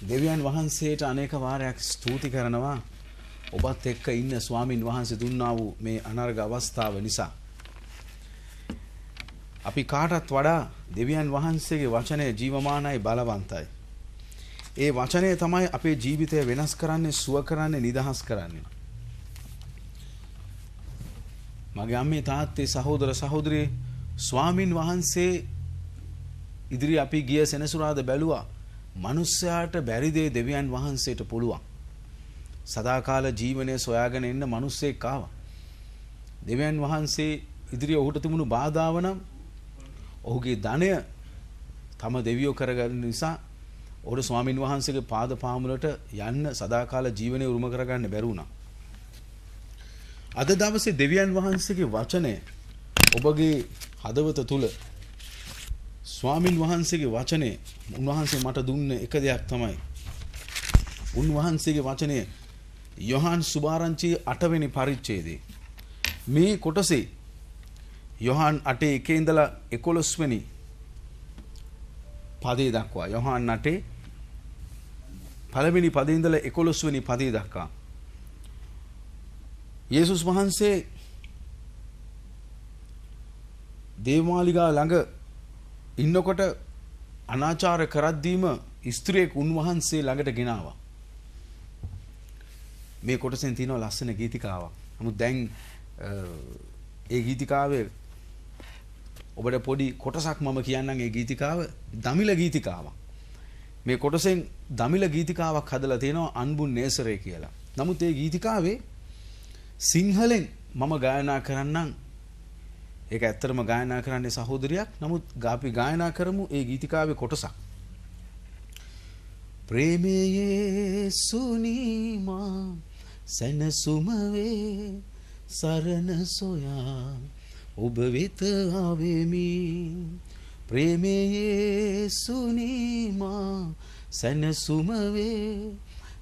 දෙවියන් වහන්සේට අනේක වාරයක් ස්තුති කරනවා ඔබත් එක්ක ඉන්න ස්වාමින් වහන්සේ දුන්නා වූ මේ අනර්ග අවස්ථාව නිසා. අපි කාටත් වඩා දෙවියන් වහන්සේගේ වචනය ජීවමානයි බලවන්තයි. ඒ වචනය තමයි අපේ ජීවිතය වෙනස් කරන්නේ, සුව කරන්නේ, නිදහස් කරන්නේ. මගේ අම්මේ තාත්තේ සහෝදර සහෝදරිය ස්වාමින් වහන්සේ ඉදිරි අපි ගිය සෙනසුරාදා බැලුවා මනුස්සයාට බැරි දේ දෙවියන් වහන්සේට පුළුවන්. සදාකාල ජීවනයේ සොයාගෙන ඉන්න මිනිස්සෙක් ආවා. දෙවියන් වහන්සේ ඉදිරිය ඔහුට තිබුණු බාධාව නම් ඔහුගේ ධනය තම දෙවියෝ කරගන්න නිසා ඔහුට ස්වාමින් වහන්සේගේ පාද පාමුලට යන්න සදාකාල ජීවනය උරුම කරගන්න බැරි වුණා. අද දවසේ දෙවියන් වහන්සේගේ වචනය ඔබගේ හදවත තුල ස්වාමින් වහන්සේගේ වචනේ උන්වහන්සේ මට දුන්න එක දෙයක් තමයි. උන්වහන්සේගේ වචනේ යොහාන් සුභාරංචි 8 වෙනි පරිච්ඡේදයේ මේ කොටසේ යොහාන් 8:1 ඉඳලා 11 වෙනි පදේ දක්වා යොහාන් 8 පළවෙනි පදේ ඉඳලා 11 වෙනි පදේ දක්වා යේසුස් වහන්සේ දේවමාලිගා ළඟ ඉන්නකොට අනාචාර කරද්දීම ස්ත්‍රියෙක් උන්වහන්සේ ළඟට ගෙනාවා. මේ කොටසෙන් තියෙනවා ලස්සන ගීතිකාවක්. නමුත් දැන් ඒ ගීතිකාවේ ඔබට පොඩි කොටසක් මම කියන්නම්. ඒ ගීතිකාව දමිළ ගීතිකාවක්. මේ කොටසෙන් දමිළ ගීතිකාවක් හදලා තියෙනවා අන්බුන් නේසරේ කියලා. නමුත් ඒ ගීතිකාවේ සිංහලෙන් මම ගායනා කරන්නම්. ඒක ඇත්තටම ගායනා කරන්නේ සහෝදරියක්. නමුත් අපි ගායනා කරමු ඒ ගීතිකාවේ කොටසක්. ප්‍රේමයේ යේසුනීමා සැනසුම වේ සරණ සොයා ඔබ වෙත ආවෙමි. ප්‍රේමයේ යේසුනීමා සැනසුම වේ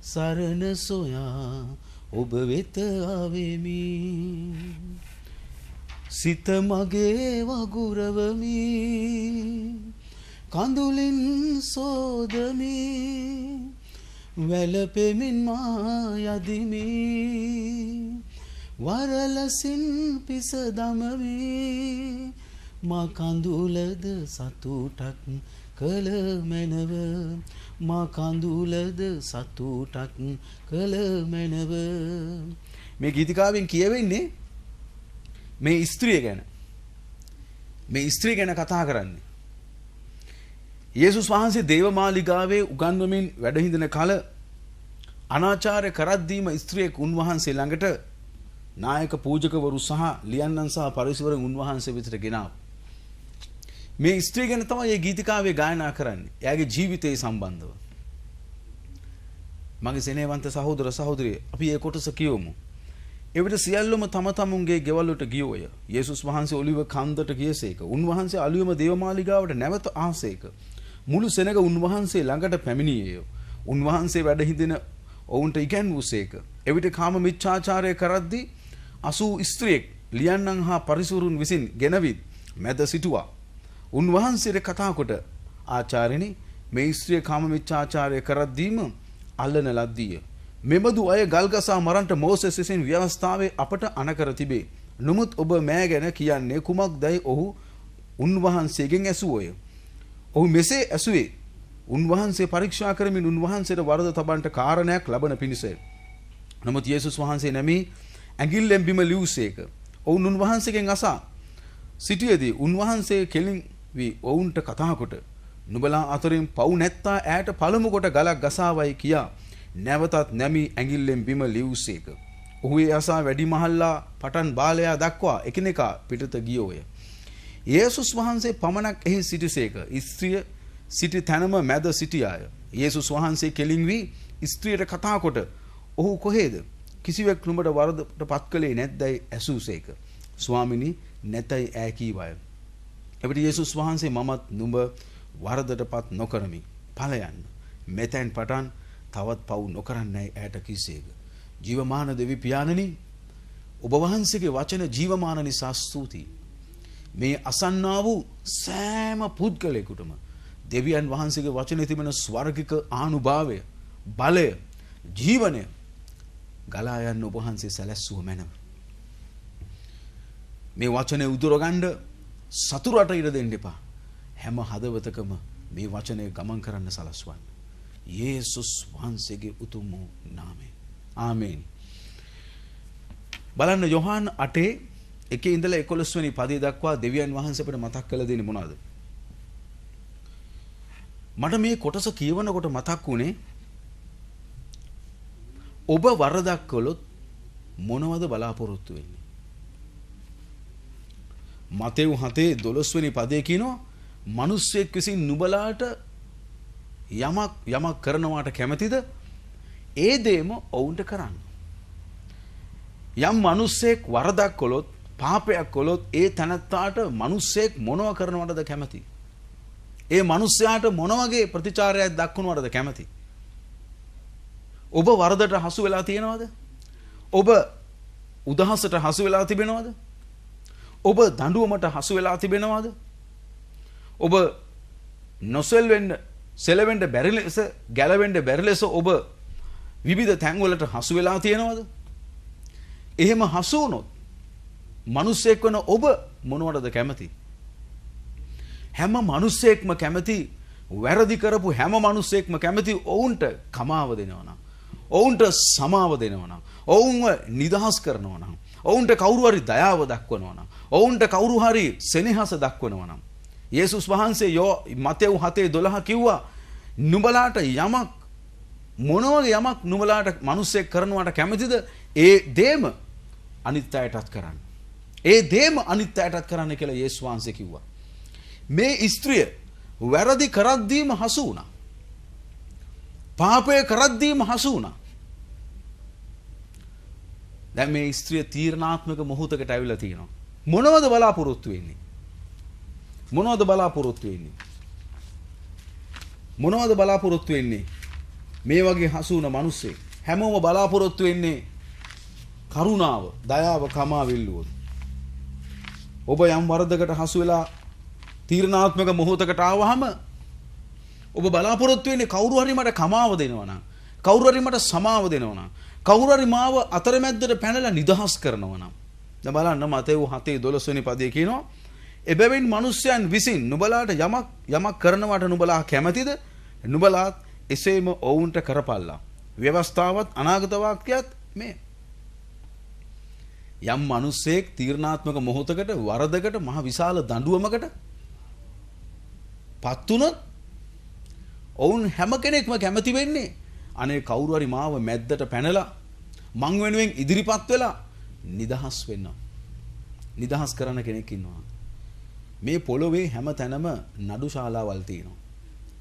සරණ සොයා ඔබ වෙත ආවෙමි. සිත මගේ වගුරවමි කඳුලින් සෝදමි වැළපෙමින් මා යදිමි වරලසින් පිස දමමි මා කඳුලද සතුටක් කළ මැනව මා කඳුලද සතුටක් කළ මැනව. මේ ගීතිකාවෙන් කියවෙන්නේ මේ ස්ත්‍රිය ගැන. මේ ස්ත්‍රිය ගැන කතා කරන්නේ. යේසුස් වහන්සේ දේවමාලිගාවේ උගන්වමින් වැඩ හිඳින කල අනාචාරය කරද්දීම ස්ත්‍රියෙක් උන්වහන්සේ ළඟට නායක පූජකවරු සහ ලියන්නන් සහ පරිසවරුන් උන්වහන්සේ වෙතට ගෙනාවා. මේ ස්ත්‍රිය ගැන තමයි මේ ගීතිකාවේ ගායනා කරන්නේ. එයාගේ ජීවිතය සම්බන්ධව. මගේ සෙනෙහවන්ත සහෝදර සහෝදරිය අපි මේ කොටස කියවමු. එවිට සියල්ලම තම තමුන්ගේ ගෙවල් වලට ගියෝය. යේසුස් වහන්සේ ඔලිව කන්දට ගියසේක. උන්වහන්සේ අලුයම දේවමාලිගාවට නැවත ආසේක. මුළු සෙනග උන්වහන්සේ ළඟට පැමිණියේය. උන්වහන්සේ වැඩ හිඳින ඔවුන්ට ඉගැන්වූසේක. එවිට කාම මිච්ඡාචාරය කරද්දී 80 ස්ත්‍රියෙක් ලියන්නන් හා පරිසවරුන් විසින් ගෙනවිත් මැද සිටුවා. උන්වහන්සේට කතා කොට ආචාර්යනි මේ ස්ත්‍රිය කාම මිච්ඡාචාරය කරද්දීම අල්ලන ලද්දීය. මෙබඳු අය ගල්ගසා මරන්ට මෝසෙස් විසින් ව්‍යවස්ථාවේ අපට අනකර තිබේ. නමුත් ඔබ මෑ ගැන කියන්නේ කුමක්දයි ඔහු උන්වහන්සේගෙන් ඇසුවෝය. ඔහු මෙසේ ඇසුවේ උන්වහන්සේ පරීක්ෂා කරමින් උන්වහන්සේට වරද තබන්නට කාරණයක් ලබන පිණිසය. නමුත් යේසුස් වහන්සේ නැමී ඇඟිල්ලෙන් බිම ලිව්සේක. ඔවුන් උන්වහන්සේගෙන් අසා සිටියේදී උන්වහන්සේ කෙලින් වී ඔවුන්ට කතා කොට නුඹලා අතරින් පව් නැත්තා ඈට පළමු කොට ගලක් ගසාවයි කියා නැවතත් නැමී ඇඟිල්ලෙන් බිම ලිව්සේක. ඔහු ඒ අසා වැඩිමහල්ලා පටන් බාලයා දක්වා එකිනෙකා පිටත ගියෝය. යේසුස් වහන්සේ පමණක් එහි සිටිසේක. ස්ත්‍රිය සිටි තැනම මැද සිටියාය. යේසුස් වහන්සේ කෙලින් වී ස්ත්‍රියට කතා කොට ඔහු කොහෙද? කිසිවෙක් නුඹට වරදට පත් කළේ නැද්දයි ඇසූසේක. ස්වාමිනී නැතයි ඈ කීවාය. එවිට යේසුස් වහන්සේ මමත් නුඹ වරදට පත් නොකරමි. ඵල යන්න. මෙතෙන් පටන් තවත් පව් නොකරන්නයි ඈට කිසේක. ජීවමාන දෙවි පියාණනි ඔබ වහන්සේගේ වචන ජීවමාන නිසා ස්තුතියි. මේ අසන්නා වූ සෑම පුද්ගලයෙකුටම දෙවියන් වහන්සේගේ වචනේ තිබෙන ස්වර්ගික ආනුභාවය, බලය, ජීවනය ගලා යන්න ඔබ වහන්සේ සැලැස්සුව මැනව. මේ වචනේ උදුරගන්න සතුරට ඉඩ දෙන්න එපා. හැම හදවතකම මේ වචනේ ගමන් කරන්න සලස්වන්න. යේසුස් වහන්සේගේ උතුම් වූ නාමයෙන්. ආමේන්. බලන්න යොහාන් 8 ඉඳලා 11 වෙනි පදයේ දක්වා දෙවියන් වහන්සේ අපිට මතක් කරලා දෙන්නේ මොනවද? මට මේ කොටස කියවනකොට මතක් වුණේ ඔබ වරදක් කළොත් මොනවද බලාපොරොත්තු වෙන්නේ? මතෙව් 7:12 වෙනි පදයේ කියනවා මිනිස්සෙක් විසින් නුඹලාට යමක් කරනවාට කැමතිද? ඒ දේම ඔවුන්ට කරන්න. යම් මිනිස්සෙක් වරදක් කළොත්, පාපයක් කළොත් ඒ තනත්තාට මිනිස්සෙක් මොනව කරනවටද කැමති? ඒ මිනිස්යාට මොන වගේ ප්‍රතිචාරයක් දක්වනවටද කැමති? ඔබ වරදට හසු වෙලා තියෙනවද? ඔබ උදහසට හසු වෙලා තිබෙනවද? ඔබ දඬුවමට හසු වෙලා තිබෙනවද? ඔබ නොසෙල්වෙන්න, සෙලවෙන්න බැරි ලෙස, ගැලවෙන්න බැරි ලෙස ඔබ විවිධ තැන්වලට හසු වෙලා තියෙනවද? එහෙම හසු වුණොත් මිනිස්සෙක් වෙන ඔබ මොනවටද කැමති? හැම මිනිස්සෙක්ම කැමති, වැරදි කරපු හැම මිනිස්සෙක්ම කැමති ඔවුන්ට කමාව දෙනවා නම්, ඔවුන්ට සමාව දෙනවා නම්, ඔවුන්ව නිදහස් කරනවා නම්, ඔවුන්ට කවුරු හරි දයාව දක්වනවා නම්, ඔවුන්ට කවුරු හරි සෙනෙහස දක්වනවා නම්, යේසුස් වහන්සේ මතෙව් 7:12 කිව්වා නුඹලාට යමක් මොන වගේ යමක් නුඹලාට මිනිස්සෙක් කරනවට කැමතිද? ඒ දේම අනිත් අයටත් කරන්න. ඒ දේම අනිත් අයටත් කරන්න කියලා යේසුස් වහන්සේ කිව්වා. මේ ස්ත්‍රිය වැරදි කරද්දීම හසු වුණා. පාපය කරද්දීම හසු වුණා. දැන් මේ ස්ත්‍රිය තීරණාත්මක මොහොතකට ඇවිල්ලා තියෙනවා. මොනවද බලාපොරොත්තු වෙන්නේ? මොනවද බලාපොරොත්තු වෙන්නේ? මොනවද බලාපොරොත්තු වෙන්නේ? මේ වගේ හසු වුණ මිනිස්සෙක් හැමෝම බලාපොරොත්තු වෙන්නේ කරුණාව, දයාව, කමාව ඉල්ලුවොත්. ඔබ යම් වරදකට හසු වෙලා තීරණාත්මක මොහොතකට ආවහම ඔබ බලාපොරොත්තු වෙන්නේ කවුරු හරි මට කමාව දෙනවා නම්, කවුරු හරි මට සමාව දෙනවා නම්, කවුරු හරි මාව අතරමැද්දට පැනලා නිදහස් කරනවා නම්. දැන් බලන්න මතෙව් 7:12 වෙනි පදයේ කියනවා එබැවින් මිනිසයන් විසින් නුඹලාට යමක් කරනවට නුඹලා කැමතිද? නුඹලාත් එසේම ඔවුන්ට කරපල්ලා. ව්‍යවස්ථාවත් අනාගත වාක්‍යයත් මේ. යම් මිනිසෙක් තීරණාත්මක මොහොතකට, වරදකට, මහ විශාල දඬුවමකට පත් වුණොත් ඔවුන් හැම කෙනෙක්ම කැමති වෙන්නේ අනේ කවුරු හරි මාව මැද්දට පැනලා මං වෙනුවෙන් ඉදිරිපත් වෙලා නිදහස් වෙන්න. නිදහස් කරන කෙනෙක් ඉන්නවා. මේ පොළොවේ හැම තැනම නඩු ශාලාවල් තියෙනවා.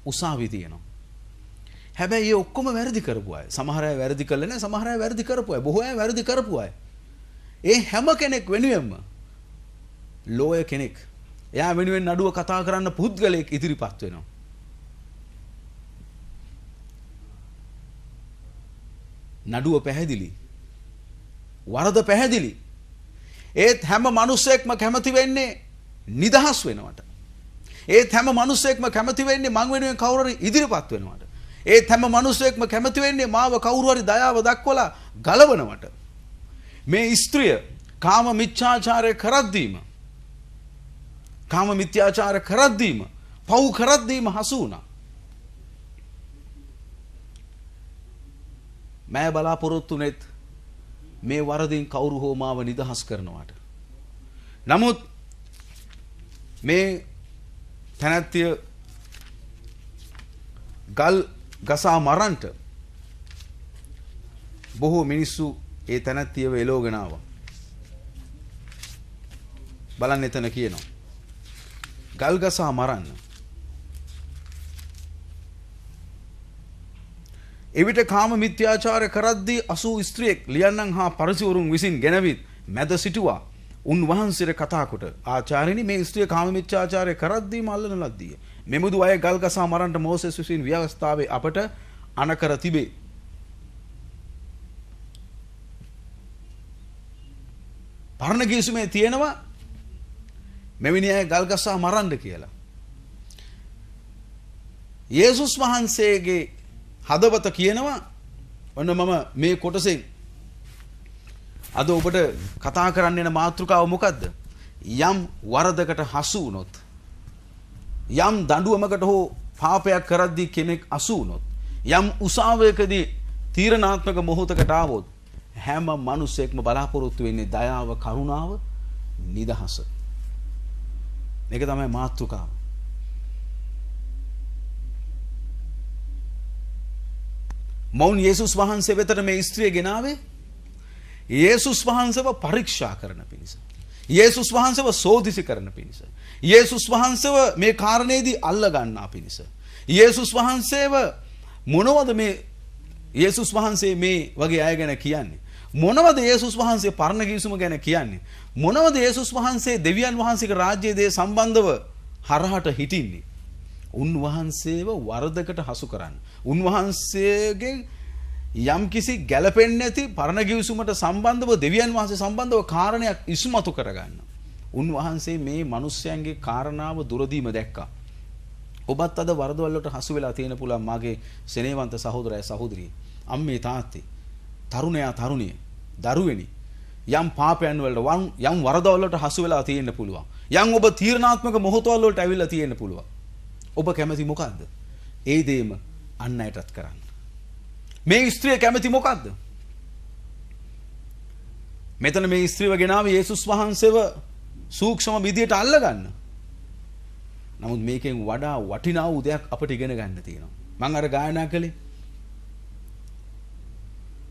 උසාවි තියෙනවා. හැබැයි ඒ ඔක්කොම වැරදි කරපු අය. සමහර අය වැරදි කළේ නැහැ, සමහර අය වැරදි කරපු අය. බොහෝ අය වැරදි කරපු අය. ඒ හැම කෙනෙක් වෙනුවෙන්ම ලෝය කෙනෙක්, එයා වෙනුවෙන් නඩුව කතා කරන්න පුද්ගලයෙක් ඉදිරිපත් වෙනවා. නඩුව පැහැදිලි. වරද පැහැදිලි. ඒත් හැම මිනිසෙක්ම කැමති වෙන්නේ නිදහස් වෙනවට. ඒත් හැම මිනිසෙක්ම කැමති වෙන්නේ මං වෙනුවෙන් කවුරු හරි ඉදිරිපත් වෙනවට. ඒත් හැම මිනිසෙක්ම කැමති වෙන්නේ මාව කවුරු හරි දයාව දක්වලා ගලවනවට. මේ ස්ත්‍රිය කාම මිත්‍යාචාරය කරද්දීම, පව් කරද්දීම හසු වුණා. මෑ බලාපොරොත්තු නෙත් මේ වරදින් කවුරු හෝ මාව නිදහස් කරනවට. නමුත් මේ තැනැත්තිය ගල් ගසා මරන්ට බොහෝ මිනිස්සු ඒ තැනැත්තියව එලෝගෙන ආවා. බලන්න එතන කියනවා ගල් ගසා මරන්න. එවිට කාම මිත්‍යාචාර කරද්දී 80 ස්ත්‍රියෙක් ලියන්නන් හා පරිසවරුන් විසින් ගෙනවිත් මැද සිටුවා උන්වහන්සේට කතා කොට ආචාර්යනි මේ ස්ත්‍රිය කාම මිත්‍යාචාරය කරද්දී මල්ලන ලද්දිය. මෙමුදු අය ගල් ගසා මරන්නට මෝසෙස් විසින් ව්‍යවස්ථාවේ අපට අනකර තිබේ. පරණ ගිවිසුමේ තියෙනවා මෙවැනි අය ගල් ගසා මරන්න කියලා. යේසුස් වහන්සේගේ හදවත කියනවා ඔන්න මම මේ කොටසෙන් අද ඔබට කතා කරන්න යන මාතෘකාව මොකද්ද? යම් වරදකට හසු වුණොත් යම් දඬුවමකට හෝ පාපයක් කරද්දී කෙනෙක් අසු වුණොත් යම් උසාවයකදී තීරණාත්මක මොහොතකට ආවොත් හැම මිනිසෙක්ම බලාපොරොත්තු වෙන්නේ දයාව, කරුණාව, නිදහස. මේක තමයි මාතෘකාව. මොවුන් යේසුස් වහන්සේ වෙතට මේ ස්ත්‍රිය ගෙනාවේ යේසුස් වහන්සේව පරීක්ෂා කරන පිණිස. යේසුස් වහන්සේව සෝදිසි කරන පිණිස. යේසුස් වහන්සේව මේ කාරණේදී අල්ල ගන්නා පිණිස. යේසුස් වහන්සේව මොනවද මේ යේසුස් වහන්සේ මේ වගේ අය ගැන කියන්නේ? මොනවද යේසුස් වහන්සේ පරණ කිවිසුම ගැන කියන්නේ? මොනවද යේසුස් වහන්සේ දෙවියන් වහන්සේගේ රාජ්‍යයේ දේ සම්බන්ධව හරහට හිටින්නේ? උන්වහන්සේව වරදකට හසු කරන්න. උන්වහන්සේගේ යම්කිසි ගැළපෙන්නේ නැති පරණ කිවිසුමට සම්බන්ධව දෙවියන් වහන්සේ සම්බන්ධව කාරණයක් ඉස්මතු කරගන්න. උන්වහන්සේ මේ මිනිස්යන්ගේ කාරණාව දුරදීම දැක්කා. ඔබත් අද වරදවල් වලට හසු වෙලා තියෙන පුළුවන් මාගේ සෙනෙහවන්ත සහෝදරයා සහෝදරිය. අම්මේ තාත්තේ, තරුණයා තරුණිය, දරුවෙනි යම් පාපයන් වලට යම් වරදවල් වලට හසු වෙලා තියෙන්න පුළුවන්. යම් ඔබ තීරණාත්මක මොහොතවල වලට ඇවිල්ලා තියෙන්න පුළුවන්. ඔබ කැමති මොකද්ද? ඒ දේම අන් අයටත් කරන්න. මේ ස්ත්‍රිය කැමති මොකද්ද? මෙතන මේ ස්ත්‍රියව ගෙනාවේ යේසුස් වහන්සේව සූක්ෂම විදියට අල්ලගන්න. නමුත් මේකෙන් වඩා වටිනා වූ දෙයක් අපිට ඉගෙන ගන්න තියෙනවා. මම අර ගායනා කළේ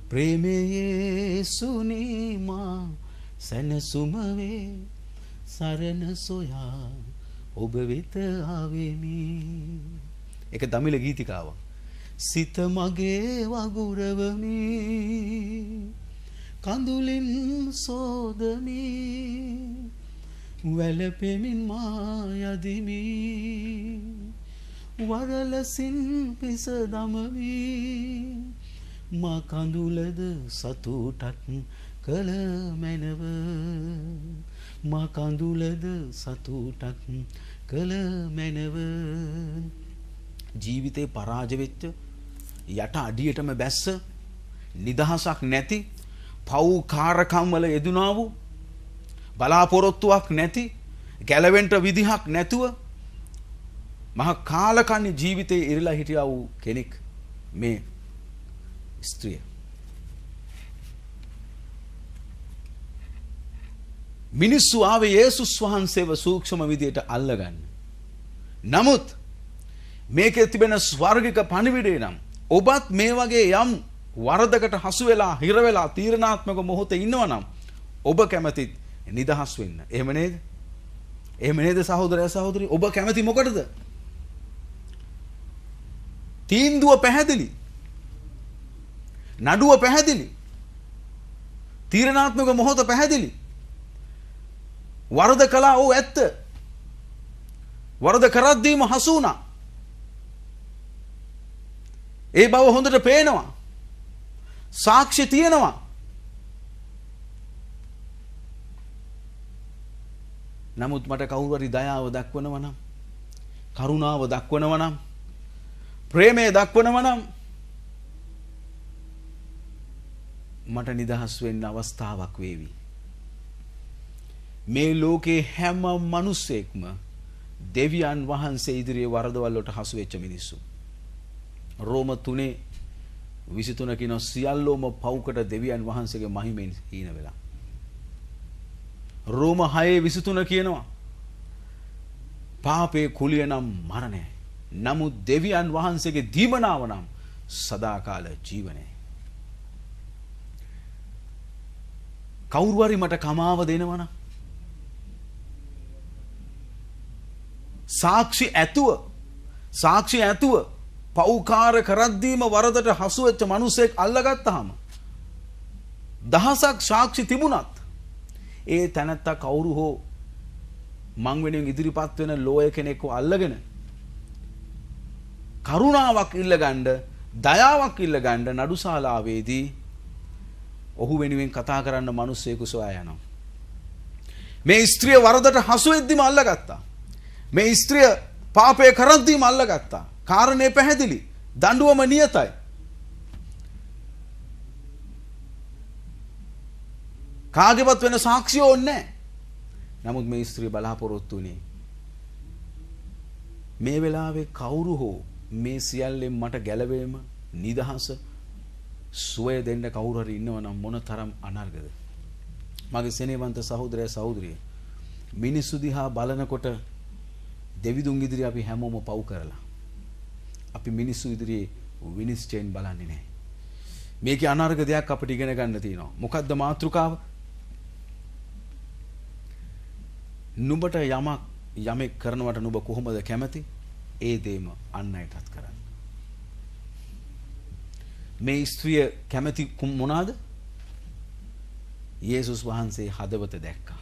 ප්‍රේමයේ යේසුනි මා සනසුම වේ සරණ සොයා ඔබ වෙත ආවෙමි. ඒක දමිළ ගීතිකාවක්. සිත මගේ වගුරවමි කඳුලින් සෝදමි වැළපෙමින් මා යදිමි වරලසින් පිස දමමි මා කඳුලද සතුටක් කළ මැනව මා කඳුලද සතුටක් කළ මැනව. ජීවිතේ පරාජය වෙච්ච යට අඩියටම බැස්ස නිදහසක් නැති පව්කාරකම් වල යෙදුනා වූ බලාපොරොත්තුවක් නැති ගැලවෙන්න විදිහක් නැතුව මහා කාලකන්ණි ජීවිතේ ඉරලා හිටියා වූ කෙනෙක් මේ ස්ත්‍රිය. මිනිස්සු ආවේ යේසුස් වහන්සේව සූක්ෂම විදියට අල්ලගන්න. නමුත් මේකේ තිබෙන ස්වර්ගික පණිවිඩය නම් ඔබත් මේ වගේ යම් වරදකට හසු වෙලා හිර වෙලා තීරණාත්මක මොහොතේ ඉන්නවා නම් ඔබ කැමතිත් නිදහස් වෙන්න. එහෙම නේද? එහෙම නේද සහෝදරයා සහෝදරිය? ඔබ කැමති මොකටද? තීන්දුව පැහැදිලි. නඩුව පැහැදිලි. තීරණාත්මක මොහොත පැහැදිලි. වරද කළා ඕ ඇත්ත. වරද කරද්දීම හසු වුණා. ඒ බව හොඳට පේනවා. සාක්ෂි තියෙනවා. නමුත් මට කවුරු හරි දයාව දක්වනවා නම්, කරුණාව දක්වනවා නම්, ප්‍රේමය දක්වනවා නම් මට නිදහස් වෙන්න අවස්ථාවක් වේවි. මේ ලෝකේ හැම මිනිසෙක්ම දෙවියන් වහන්සේ ඉදිරියේ වරදවල් වලට හසු වෙච්ච මිනිස්සු. රෝම 3:23 කියන සියල්ලෝම පව්කට දෙවියන් වහන්සේගේ මහිමෙන් හීන වෙලා. රෝම 6:23 කියනවා පාපේ කුලිය නම් මරණය. නමුත් දෙවියන් වහන්සේගේ දීමනාව නම් සදාකාල ජීවනය. කවුරු හරි මට කමාව දෙනවනම් සාක්ෂි ඇතුව පෞකාර කරද්දීම වරදට හසු වෙච්ච මිනිසෙක් අල්ලගත්තාම දහසක් සාක්ෂි තිබුණත් ඒ තැනත්තා කවුරු හෝ මං වෙනුවෙන් ඉදිරිපත් වෙන ලෝය කෙනෙක්ව අල්ලගෙන කරුණාවක් ඉල්ලගන්න, දයාවක් ඉල්ලගන්න නඩුශාලාවේදී ඔහු වෙනුවෙන් කතා කරන්න මිනිස්සෙකු සොයා යනවා. මේ ස්ත්‍රිය වරදට හසු වෙද්දිම අල්ලගත්තා. මේ ස්ත්‍රිය පාපය කරද්දීම අල්ලගත්තා. කාරණේ පැහැදිලි. දඬුවම නියතයි. කාගේවත් වෙන සාක්ෂිය ඕනේ නැහැ. නමුත් මේ ස්ත්‍රිය බලාපොරොත්තු වෙන්නේ මේ වෙලාවේ කවුරු හෝ මේ සියල්ලෙන් මට ගැලවීම නිදහස සුවය දෙන්න කවුරු හරි ඉන්නවනම් මොන තරම් අනර්ගද. මගේ සෙනෙහවන්ත සහෝදරය සහෝදරිය මිනිස්සු දිහා බලනකොට දෙවිදුන් ඉදිරියේ අපි හැමෝම පව් කරලා අපි මිනිස්සු ඉදිරියේ විනිශ්චයෙන් බලන්නේ නැහැ. මේකේ අනර්ග දෙයක් අපිට ඉගෙන ගන්න තියෙනවා. මොකද්ද මාතෘකාව? නුඹට යමෙක් කරනවට නුඹ කොහොමද කැමති? ඒ දේම අන් අයටත් කරන්න. මේ ස්ත්‍රිය කැමති මොනවාද? යේසුස් වහන්සේ හදවත දැක්කා.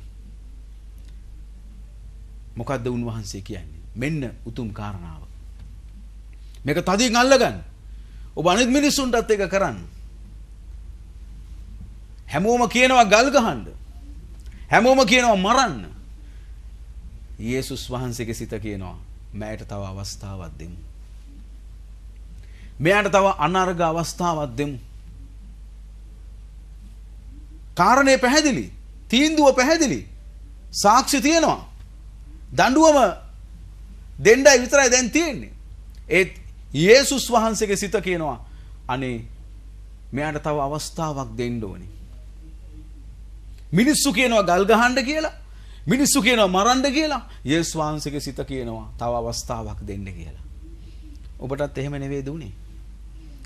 මොකද්ද උන්වහන්සේ කියන්නේ? මෙන්න උතුම් කාරණාව. මේක තදින් අල්ලගන්න. ඔබ අනිත් මිනිස්සුන්ටත් ඒක කරන්න. හැමෝම කියනවා ගල් ගහන්න. හැමෝම කියනවා මරන්න. යේසුස් වහන්සේගේ සිත කියනවා මෑට තව අවස්ථාවක් දෙමු. මෙයාට තව අනර්ග අවස්ථාවක් දෙමු. කාරණේ පැහැදිලි. තීන්දුව පැහැදිලි. සාක්ෂි තියෙනවා. දඬුවම දෙන්නයි විතරයි දැන් තියෙන්නේ. ඒත් යේසුස් වහන්සේගේ සිත කියනවා අනේ මෙයාට තව අවස්ථාවක් දෙන්න ඕනේ. මිනිස්සු කියනවා ගල් ගහන්න කියලා. මිනිස්සු කියනවා මරන්න කියලා. යේසුස් වහන්සේගේ සිත කියනවා තව අවස්ථාවක් දෙන්න කියලා. ඔබටත් එහෙම නෙවෙයිද උනේ?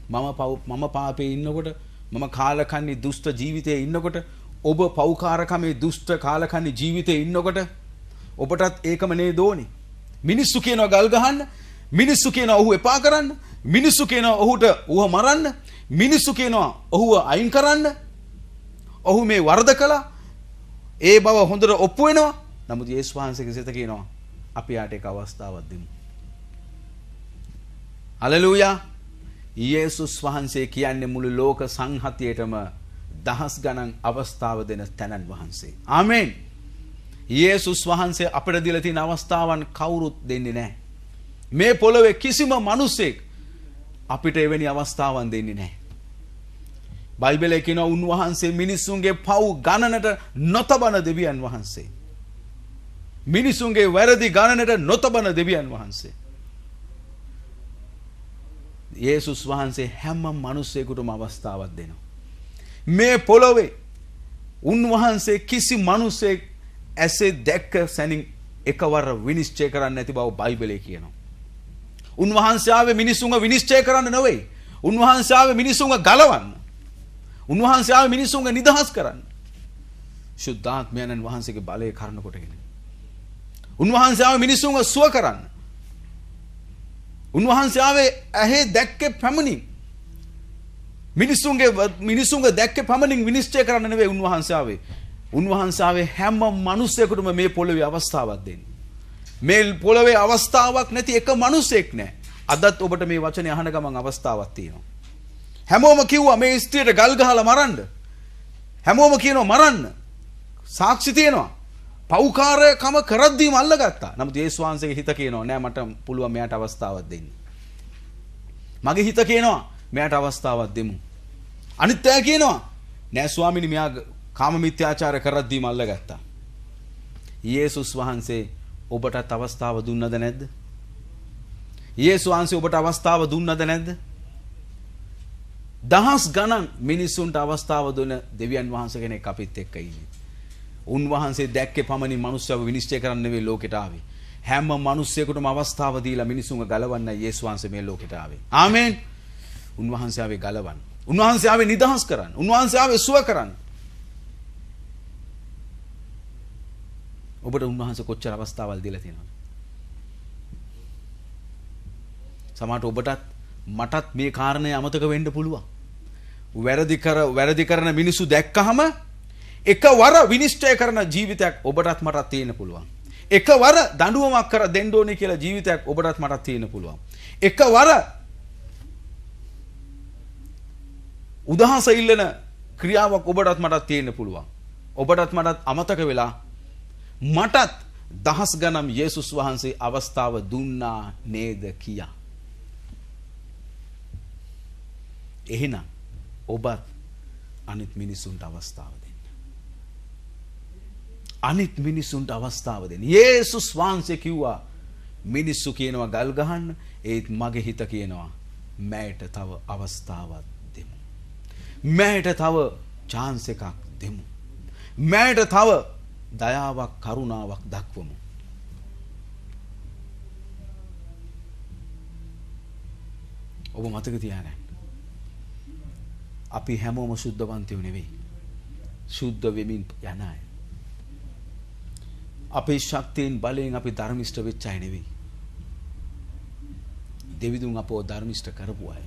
මම පාපේ ඉන්නකොට මම කාලකන්ණි දුෂ්ට ජීවිතයේ ඉන්නකොට ඔබ පෞකාරකමේ දුෂ්ට කාලකන්ණි ජීවිතයේ ඉන්නකොට ඔබටත් ඒකම නේද ඕනේ? මිනිස්සු කියනවා ගල් ගහන්න. මිනිස්සු කියනවා ඔහු එපා කරන්න. මිනිස්සු කියනවා ඔහුට ඌව මරන්න. මිනිස්සු කියනවා ඔහුව අයින් කරන්න. ඔහු මේ වරද කළා. ඒ බව හොඳට ඔප්පු වෙනවා. නමුත් යේසුස් වහන්සේගේ සිත කියනවා අපි යාට එක අවස්ථාවක් දෙමු. හලෙලූයා. යේසුස් වහන්සේ කියන්නේ මුළු ලෝක සංහතියටම දහස් ගණන් අවස්ථාව දෙන තැනන් වහන්සේ. ආමෙන්. යේසුස් වහන්සේ අපිට දීලා තියෙන අවස්ථාවන් කවුරුත් දෙන්නේ නැහැ. මේ පොළොවේ කිසිම මිනිසෙක් අපිට එවැනි අවස්ථාවන් දෙන්නේ නැහැ. බයිබලයේ කියනවා උන්වහන්සේ මිනිසුන්ගේ පව් ගණනට නොතබන දෙවියන් වහන්සේ. මිනිසුන්ගේ වැරදි ගණනට නොතබන දෙවියන් වහන්සේ. යේසුස් වහන්සේ හැම මිනිසෙකුටම අවස්ථාවක් දෙනවා. මේ පොළොවේ උන්වහන්සේ කිසි මිනිසෙක් ඇසේ දැක්ක සැනින් එකවර විනිශ්චය කරන්න නැති බව බයිබලයේ කියනවා. උන්වහන්සේ ආවේ මිනිසුන්ව විනිශ්චය කරන්න නෙවෙයි. උන්වහන්සේ ආවේ මිනිසුන්ව ගලවන්න. උන්වහන්සේ ආවේ මිනිසුන්ව නිදහස් කරන්න. ශුද්ධාත්මයන්න් වහන්සේගේ බලය කරන කොටගෙන. උන්වහන්සේ ආවේ මිනිසුන්ව සුව කරන්න. උන්වහන්සේ ආවේ ඇහි දැක්කේ පැමණින් මිනිසුන්ගේ දැක්කේ පැමණින් විනිශ්චය කරන්න නෙවෙයි උන්වහන්සේ ආවේ. උන්වහන්සේ ආවේ හැම මිනිසෙකුටම මේ පොළොවේ අවස්ථාවක් දෙන්න. මේ පොළොවේ අවස්ථාවක් නැති එක මිනිසෙක් නැහැ. අදත් ඔබට මේ වචනේ අහන ගමන් අවස්ථාවක් තියෙනවා. හැමෝම කිව්වා මේ ස්ත්‍රියට ගල් ගහලා මරන්න. හැමෝම කියනවා මරන්න. සාක්ෂි තියෙනවා. පෞකාරකම කරද්දීම අල්ලගත්තා. නමුත් යේසුස් වහන්සේගේ හිත කියනවා නෑ මට පුළුවන් මෙයාට අවස්ථාවක් දෙන්න. මගේ හිත කියනවා මෙයාට අවස්ථාවක් දෙමු. අනිත් අය කියනවා නෑ ස්වාමීනි මෙයා කාම මිත්‍යාචාර කරද්දීම අල්ලගත්තා. යේසුස් වහන්සේ ඔබටත් අවස්ථාව දුන්නද නැද්ද? යේසුස් වහන්සේ ඔබට අවස්ථාව දුන්නද නැද්ද? දහස් ගණන් මිනිසුන්ට අවස්ථාව දුන දෙවියන් වහන්සේ කෙනෙක් අපිත් එක්ක ඉන්නේ. උන්වහන්සේ දැක්කේ පමණින් මිනිස්සුව විනිශ්චය කරන්න නෙවෙයි ලෝකෙට ආවේ. හැම මිනිස්සෙකුටම අවස්ථාව දීලා මිනිසුන්ව ගලවන්න යේසුස් වහන්සේ මේ ලෝකෙට ආවේ. ආමෙන්. උන්වහන්සේ ආවේ ගලවන්න. උන්වහන්සේ ආවේ නිදහස් කරන්න. උන්වහන්සේ ආවේ සුව කරන්න. ඔබට උන්වහන්සේ කොච්චර අවස්ථාවල් දීලා තියෙනවද? සමහරට ඔබටත් මටත් මේ කාරණේ අමතක වෙන්න පුළුවන්. වැරදි කරන මිනිස්සු දැක්කහම එකවර විනිශ්චය කරන ජීවිතයක් ඔබටත් මටත් තියෙන්න පුළුවන්. එකවර දඬුවමක් කර දෙන්න ඕනේ කියලා ජීවිතයක් ඔබටත් මටත් තියෙන්න පුළුවන්. එකවර උදහස ඉල්ලන ක්‍රියාවක් ඔබටත් මටත් තියෙන්න පුළුවන්. ඔබටත් මටත් අමතක වෙලා මටත් දහස් ගණන් යේසුස් වහන්සේ අවස්ථාව දුන්නා නේද කියා. එහෙනම් ඔබත් අනිත් මිනිසුන්ට අවස්ථාව දෙන්න. අනිත් මිනිසුන්ට අවස්ථාව දෙන්න. යේසුස් වහන්සේ කිව්වා මිනිස්සු කියනවා ගල් ගහන්න, ඒත් මගේ හිත කියනවා මෑට තව අවස්ථාවක් දෙමු. මෑට තව chance එකක් දෙමු. මෑට තව දයාවක් කරුණාවක් දක්වමු. ඔබ මතක තියාගන්න. අපි හැමෝම සුද්ධවන්තයෝ නෙවෙයි. සුද්ධ වෙමින් යන අය. අපේ ශක්තියෙන් බලයෙන් අපි ධර්මිෂ්ඨ වෙච්ච අය නෙවෙයි. දෙවිදුන් අපව ධර්මිෂ්ඨ කරපු අය.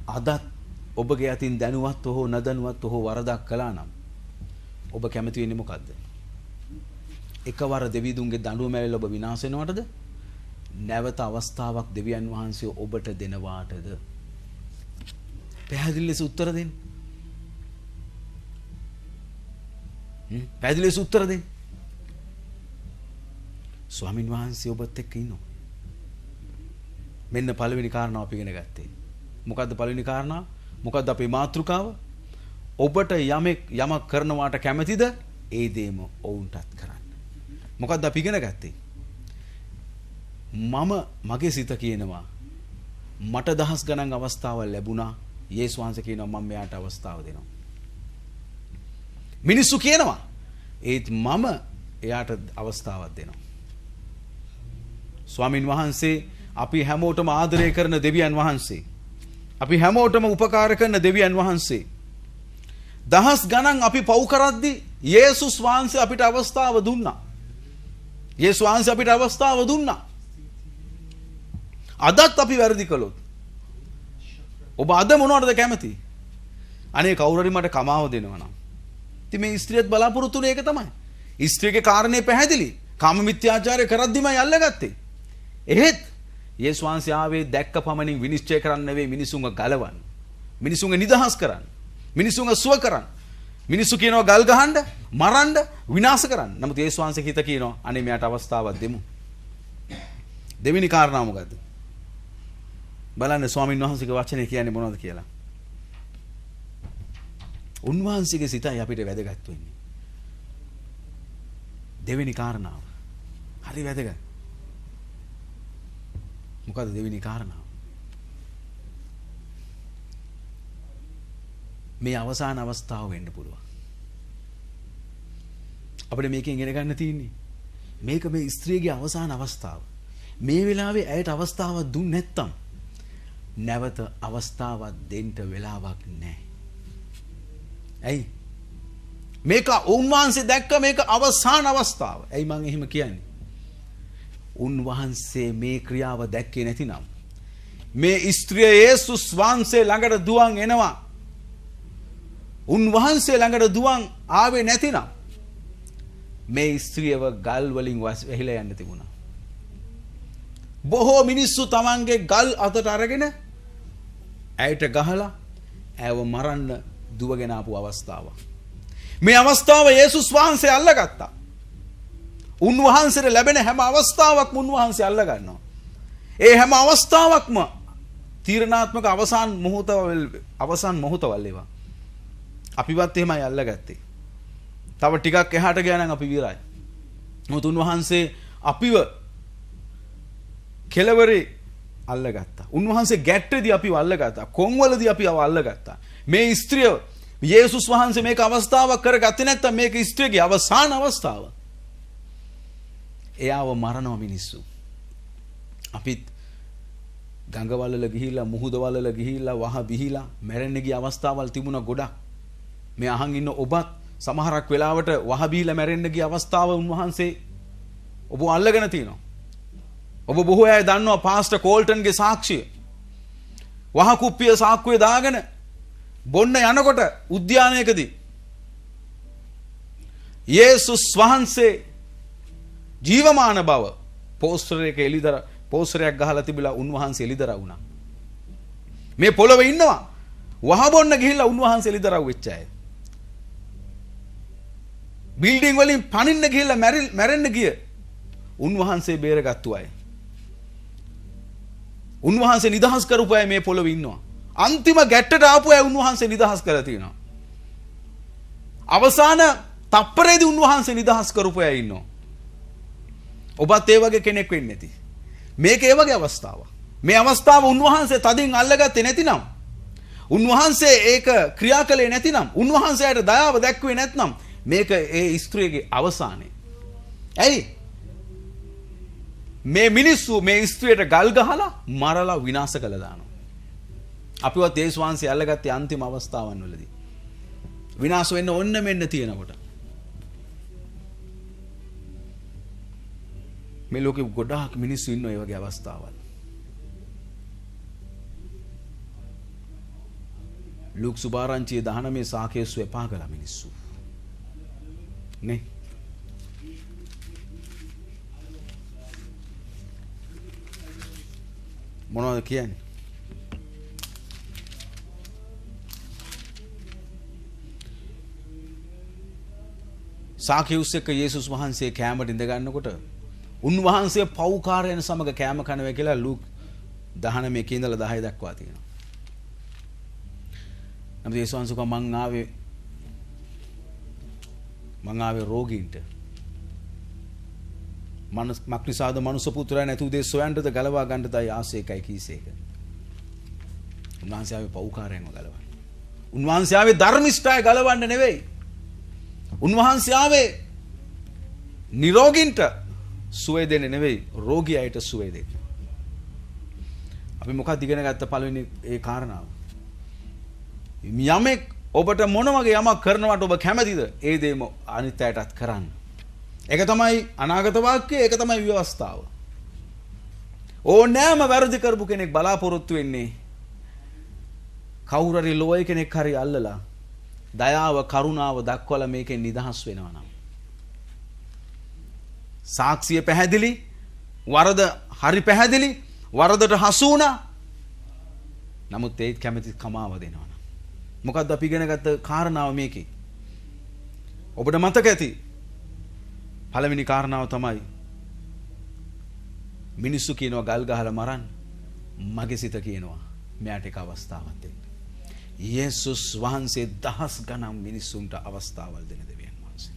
අදත් ඔබගේ අතින් දැනුවත් හෝ නොදැනුවත් හෝ වරදක් කළා නම් ඔබ කැමති වෙන්නේ මොකද්ද? එකවර දෙවිදුන්ගේ දඬුවම ඇවිල්ලා ඔබ විනාශ වෙනවටද? නැවත අවස්ථාවක් දෙවියන් වහන්සේ ඔබට දෙනවාටද? පැහැදිලි ලෙස උත්තර දෙන්න. පැහැදිලි ලෙස උත්තර දෙන්න. ස්වාමින් වහන්සේ ඔබත් එක්ක ඉන්නවා. මෙන්න පළවෙනි කාරණාව අපි ඉගෙන ගත්තේ. මොකද්ද පළවෙනි කාරණාව? මොකද්ද අපේ මාතෘකාව? ඔබට යමක් කරනවාට කැමැතිද? ඒ දේම ඔවුන්ටත් කරන්න. මොකද්ද අපි ඉගෙන ගත්තේ? මගේ සිත කියනවා මට දහස් ගණන් අවස්ථාවල් ලැබුණා. යේසුස් වහන්සේ කියනවා මම මෙයාට අවස්ථාව දෙනවා. මිනිස්සු කියනවා ඒත් මම එයාට අවස්ථාවක් දෙනවා. ස්වාමින් වහන්සේ අපි හැමෝටම ආදරය කරන දෙවියන් වහන්සේ. අපි හැමෝටම උපකාර කරන දෙවියන් වහන්සේ. දහස් ගණන් අපි පව් කරද්දී යේසුස් වහන්සේ අපිට අවස්ථාව දුන්නා. යේසුස් වහන්සේ අපිට අවස්ථාව දුන්නා. අදත් අපි වැරදි කළොත් ඔබ අද මොනවටද කැමති? අනේ කවුරු හරි මට කමාව දෙනවා නම්. ඉතින් මේ ස්ත්‍රියත් බලාපොරොත්තු වෙන එක තමයි. ස්ත්‍රියගේ කාරණේ පැහැදිලි. කාම මිත්‍යාචාරය කරද්දිමයි අල්ලගත්තේ. එහෙත් යේසුස් වහන්සේ ආවේ දැක්ක පමණින් විනිශ්චය කරන්න නෙවෙයි, මිනිසුන්ව ගලවන්න. මිනිසුන්ව නිදහස් කරන්න. මිනිසුන්ව සුව කරන්න. මිනිස්සු කියනවා ගල් ගහන්න, මරන්න, විනාශ කරන්න. නමුත් යේසුස් වහන්සේ හිත කියනවා අනේ මෙයාට අවස්ථාවක් දෙමු. දෙවෙනි කාරණාව මොකද්ද? බලන්න ස්වාමීන් වහන්සේගේ වචනේ කියන්නේ මොනවද කියලා. උන්වහන්සේගේ සිතයි අපිට වැදගත් වෙන්නේ. දෙවෙනි කාරණාව. හරි වැදගත්. මොකද්ද දෙවෙනි කාරණාව? මේ අවසාන අවස්ථාව වෙන්න පුළුවන්. අපිට මේකෙන් ඉගෙන ගන්න තියෙන්නේ මේක මේ ස්ත්‍රියගේ අවසාන අවස්ථාව. මේ වෙලාවේ ඇයට අවස්ථාවක් දුන්නේ නැත්තම් නැවත අවස්ථාවක් දෙන්න වෙලාවක් නැහැ. ඇයි? මේක උන්වහන්සේ දැක්ක මේක අවසාන අවස්ථාව. ඇයි මම එහෙම කියන්නේ? උන්වහන්සේ මේ ක්‍රියාව දැක්කේ නැතිනම් මේ ස්ත්‍රිය යේසුස් වහන්සේ ළඟට දුවන් එනවා. උන්වහන්සේ ළඟට දුවන් ආවේ නැතිනම් මේ ස්ත්‍රියව ගල් වලින් වැහිලා යන්න තිබුණා. බොහෝ මිනිස්සු තමන්ගේ ගල් අතට අරගෙන ඇයට ගහලා ඇව මරන්න දුවගෙන ආපු අවස්ථාව. මේ අවස්ථාව යේසුස් වහන්සේ අල්ලගත්තා. උන්වහන්සේට ලැබෙන හැම අවස්ථාවක්ම උන්වහන්සේ අල්ල ගන්නවා. ඒ හැම අවස්ථාවක්ම තීරණාත්මක අවසාන මොහොතවල් ඒවා. අපිවත් එහෙමයි අල්ලගත්තේ. තව ටිකක් එහාට ගියා නම් අපි විරයි. මොකද උන්වහන්සේ අපිව කෙලවරේ අල්ලගත්තා. උන්වහන්සේ ගැට්ටේදී අපිව අල්ලගත්තා. කොන්වලදී අපිව අල්ලගත්තා. මේ ස්ත්‍රිය යේසුස් වහන්සේ මේක අවස්ථාවක් කරගත්තේ නැත්නම් මේක ස්ත්‍රියගේ අවසාන අවස්ථාව. එයාව මරනවා මිනිස්සු. අපිත් ගංගවලල ගිහිල්ලා මුහුදවලල ගිහිල්ලා වහ බිහිලා මැරෙන්න ගිය අවස්ථාවල් තිබුණා ගොඩක්. මේ අහන් ඉන්න ඔබත් සමහරක් වෙලාවට වහ බිහිලා මැරෙන්න ගිය අවස්ථාව උන්වහන්සේ ඔබ අල්ලගෙන තිනවා. ඔබ බොහෝ අය දන්නවා පාස්ටර් කෝල්ටන්ගේ සාක්ෂිය. වහ කුප්පිය සාක්කුවේ දාගෙන බොන්න යනකොට උද්‍යානයකදී යේසුස් වහන්සේ ජීවමාන බව පෝස්ටරයක් ගහලා තිබිලා උන්වහන්සේ එළිදරව් වුණා. මේ පොළවේ ඉන්නවා වහ බොන්න ගිහිල්ලා උන්වහන්සේ එළිදරව් වෙච්ච අය. බිල්ඩින් වලින් පනින්න ගිහිල්ලා මැරෙන්න ගිය උන්වහන්සේ බේරගත්තු අය. උන්වහන්සේ නිදහස් කරපු අය මේ පොළවේ ඉන්නවා. අන්තිම ගැට්ටට ආපු අය උන්වහන්සේ නිදහස් කරලා තියෙනවා. අවසාන තප්පරේදී උන්වහන්සේ නිදහස් කරපු අය ඉන්නවා. ඔබත් ඒ වගේ කෙනෙක් වෙන්නේ නැති. මේක ඒ වගේ අවස්ථාවක්. මේ අවස්ථාව උන්වහන්සේ තදින් අල්ලගත්තේ නැතිනම්, උන්වහන්සේ ඒක ක්‍රියා කළේ නැතිනම්, උන්වහන්සේට දයාව දැක්ුවේ නැත්නම් මේක ඒ ස්ත්‍රියගේ අවසානය. ඇයි? මේ මිනිස්සු මේ ස්ත්‍රියට ගල් ගහලා මරලා විනාශ කළා දානවා. අපිවත් යේසුස් වහන්සේ අල්ලගත්තේ අන්තිම අවස්ථාවන් වලදී. විනාශ වෙන්න ඕන්න මෙන්න තියෙනකොට. මේ ලෝකෙ ගොඩාක් මිනිස්සු ඉන්න ඒ වගේ අවස්ථාවල්. ලූක් සුභාරංචියේ 19 සාකේසු එපා කළා මිනිස්සු. නේ? මොනවද කියන්නේ? සාකේයුස් එක්ක යේසුස් වහන්සේ කෑමට ඉඳ ගන්නකොට උන්වහන්සේ පව්කාරයන් සමග කෑම කනවා කියලා ලූක් 19 ඉඳලා 10 දක්වා තියෙනවා. නමුත් යේසුස් වහන්සේ කව මං ආවේ රෝගීන්ට. මක්නිසාද මනුස්ස පුත්‍රයා නැතු දේ සොයන්නද ගලවා ගන්නදයි ආසේකයි කීසේක. උන්වහන්සේ ආවේ පව්කාරයන්ව ගලවන්න. උන්වහන්සේ ආවේ ධර්මිෂ්ඨය ගලවන්න නෙවෙයි. උන්වහන්සේ ආවේ නිරෝගීන්ට සුවය දෙන්නේ නෙවෙයි, රෝගී අයට සුවය දෙන්න. අපි මොකක්ද ඉගෙන ගත්ත පළවෙනි ඒ කාරණාව? යමෙක් ඔබට මොන වගේ යමක් කරනවට ඔබ කැමතිද? ඒ දේම අනිත් අයටත් කරන්න. ඒක තමයි අනාගත වාක්‍යය, ඒක තමයි ව්‍යවස්ථාව. ඕනෑම වැරදි කරපු කෙනෙක් බලාපොරොත්තු වෙන්නේ කවුරු හරි ලෝය කෙනෙක් හරි අල්ලලා දයාව කරුණාව දක්වලා මේකෙන් නිදහස් වෙනවා නම්. සාක්ෂිය පැහැදිලි, වරද හරි පැහැදිලි, වරදට හසු වුණා. නමුත් ඒත් කැමති කමාව දෙනවා. මොකද්ද අපි ඉගෙන ගත්ත කාරණාව මේකේ? ඔබට මතක ඇති පළවෙනි කාරණාව තමයි මිනිස්සු කියනවා ගල් ගහලා මරන්න. මගේ සිත කියනවා මෙයාට එක අවස්ථාවක් දෙන්න. යේසුස් වහන්සේ දහස් ගණන් මිනිස්සුන්ට අවස්ථාවල් දෙන දෙවියන් වහන්සේ.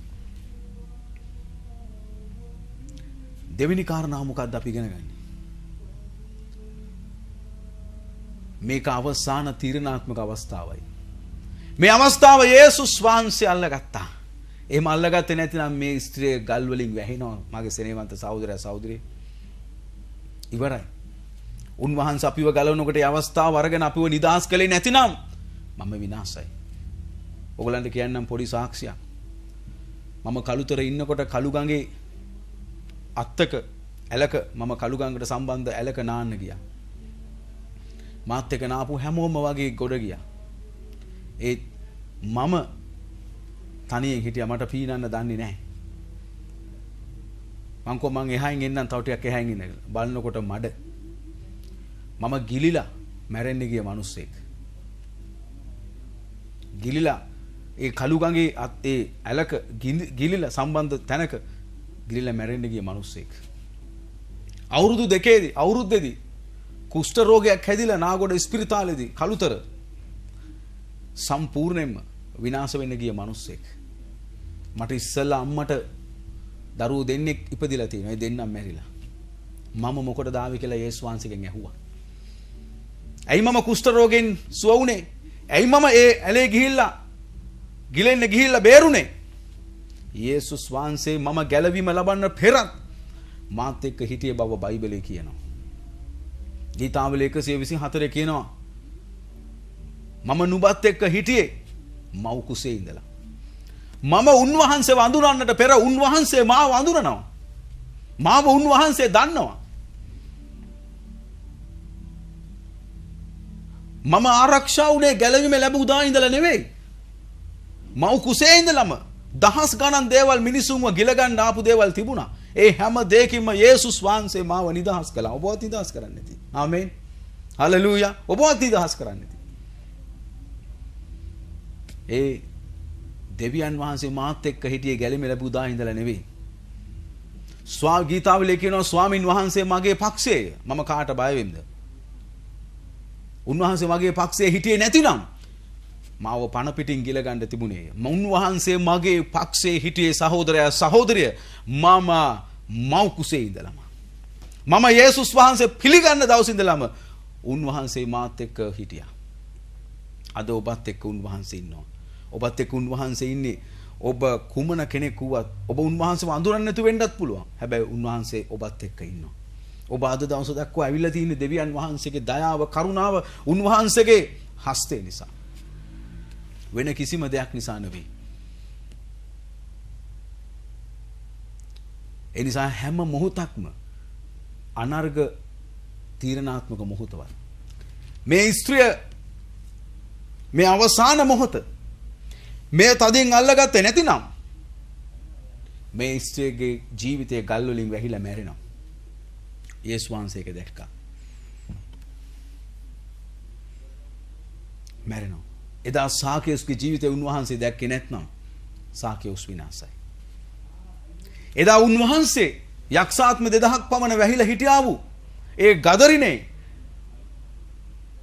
දෙවෙනි කාරණාව මොකද්ද අපි ඉගෙන ගන්නේ? මේක අවසාන තීරණාත්මක අවස්ථාවයි. මේ අවස්ථාව යේසුස් වහන්සේ අල්ලගත්තා. එහෙම අල්ලගත්තේ නැතිනම් මේ ස්ත්‍රිය ගල් වලින් වැහෙනවා. මගේ සෙනෙහවන්ත සහෝදරයා සහෝදරිය. ඉවරයි. උන්වහන්සේ අපිව ගලවනකොට ඒ අවස්ථාව අරගෙන අපිව නිදහස් කළේ නැතිනම් මම විනාශයි. ඔයගලන්ට කියන්නම් පොඩි සාක්ෂියක්. මම කළුතර ඉන්නකොට කළුගඟේ අත්තක ඇලක මම කළුගඟට සම්බන්ධ ඇලක නාන්න ගියා. මාත් එක්ක නාපු හැමෝම වගේ ගොඩ ගියා. ඒ මම තනියෙන් හිටියා, මට පීනන්න දන්නේ නැහැ. මං කො මං එහායින් එන්නම් තව ටිකක් එහායින් ඉන්න කියලා. බලනකොට මඩ මම ගිලිලා මැරෙන්න ගිය මිනිස්සෙක්. ගිලිලා ඒ කළුගඟේ ඒ ඇලක ගිලිලා සම්බන්ධ තැනක ගිලිලා මැරෙන්න ගිය මිනිස්සෙක්. අවුරුදු දෙකේදී කුෂ්ඨ රෝගයක් හැදිලා නාගොඩ ස්පිරිතාලේදී කළුතර සම්පූර්ණයෙන්ම විනාශ වෙන්න ගිය මිනිස්සෙක්. මට ඉස්සෙල්ලා අම්මට දරුවෝ දෙන්නෙක් ඉපදිලා තියෙනවා. ඒ දෙන්නම මැරිලා. මම මොකටද ආවේ කියලා යේසුස් වහන්සේගෙන් ඇහුවා. ඇයි මම කුෂ්ඨ රෝගෙන් සුව වුනේ? ඇයි මම ඒ ඇලේ ගිලෙන්න ගිහිල්ලා බේරුනේ? යේසුස් වහන්සේ මම ගැලවීම ලබන්න පෙරත් මාත් එක්ක හිටිය බව බයිබලයේ කියනවා. ගීතාවල 124 කියනවා මම නුඹත් එක්ක හිටියේ මව් කුසේ ඉඳලා. මම උන්වහන්සේව අඳුරන්නට පෙර උන්වහන්සේ මාව අඳුරනවා. මාව උන්වහන්සේ දන්නවා. මම ආරක්ෂා වුණේ ගැලවීම ලැබු උදා ඉඳලා නෙවෙයි. මව් කුසේ ඉඳලම දහස් ගණන් දේවල් මිනිසුන්ව ගිල ගන්න ආපු දේවල් තිබුණා. ඒ හැම දෙයකින්ම යේසුස් වහන්සේ මාව නිදහස් කළා. ඔබවත් නිදහස් කරන්න නැති. ආමේන්. හලෙලූයා. ඔබවත් නිදහස් කරන්න නැති. ඒ දෙවියන් වහන්සේ මාත් එක්ක හිටියේ ගැලීම ලැබු උදා ඉඳලා නෙවෙයි. ගීතාවලේ කියනවා ස්වාමින් වහන්සේ මගේ පක්ෂයේ. මම කාට බය වෙන්නද? උන්වහන්සේ මගේ පක්ෂයේ හිටියේ නැතිනම් මාව පණ පිටින් ගිල ගන්න තිබුණේ. උන්වහන්සේ මගේ පක්ෂයේ හිටියේ සහෝදරයා සහෝදරිය මම මව් කුසේ ඉඳලම. මම යේසුස් වහන්සේ පිළිගන්න දවස් ඉඳලම උන්වහන්සේ මාත් එක්ක හිටියා. අද ඔබත් එක්ක උන්වහන්සේ ඉන්නවා. ඔබත් එක්ක උන්වහන්සේ ඉන්නේ. ඔබ කුමන කෙනෙක් වුවත් ඔබ උන්වහන්සේව අඳුරන්නේ නැතු වෙන්නත් පුළුවන්. හැබැයි උන්වහන්සේ ඔබත් එක්ක ඉන්නවා. ඔබ අද දවස් දක්වා ඇවිල්ලා තියෙන දෙවියන් වහන්සේගේ දයාව කරුණාව උන්වහන්සේගේ හස්තේ නිසා. වෙන කිසිම දෙයක් නිසා නෙවෙයි. ඒ නිසා හැම මොහොතක්ම අනර්ග තීරණාත්මක මොහොතවල මේ ස්ත්‍රිය මේ අවසාන මොහොත මේ තදින් අල්ලගත්තේ නැතිනම් මේ ස්ත්‍රියගේ ජීවිතය ගල් වලින් වැහිලා මැරෙනවා. යේසුස් වහන්සේක දැක්කා. මැරෙනවා. එදා සාකේයුස්ගේ ජීවිතය උන්වහන්සේ දැක්කේ නැත්නම් සාකේයුස් විනාශයි. එදා උන්වහන්සේ යක්ෂාත්ම 2000ක් පමණ වැහිලා හිටියා වූ ඒ ගදරිනේ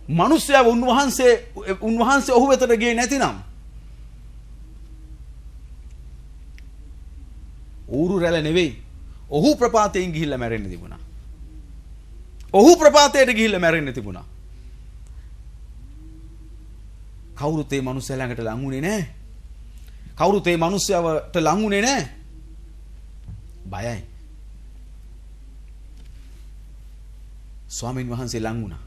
මිනිස්යාව උන්වහන්සේ ඔහු වෙතට ගියේ නැතිනම් ඌරු රැළ නෙවෙයි ඔහු ප්‍රපාතයෙන් ගිහිල්ලා මැරෙන්න තිබුණා. ඔහු ප්‍රපාතයට ගිහිල්ලා මැරෙන්න තිබුණා. කවුරුත් ඒ මිනිස්සයා ළඟට ලංුනේ නැහැ. කවුරුත් ඒ මිනිස්සයාට ලංුනේ නැහැ. බයයි. ස්වාමින් වහන්සේ ලංුණා.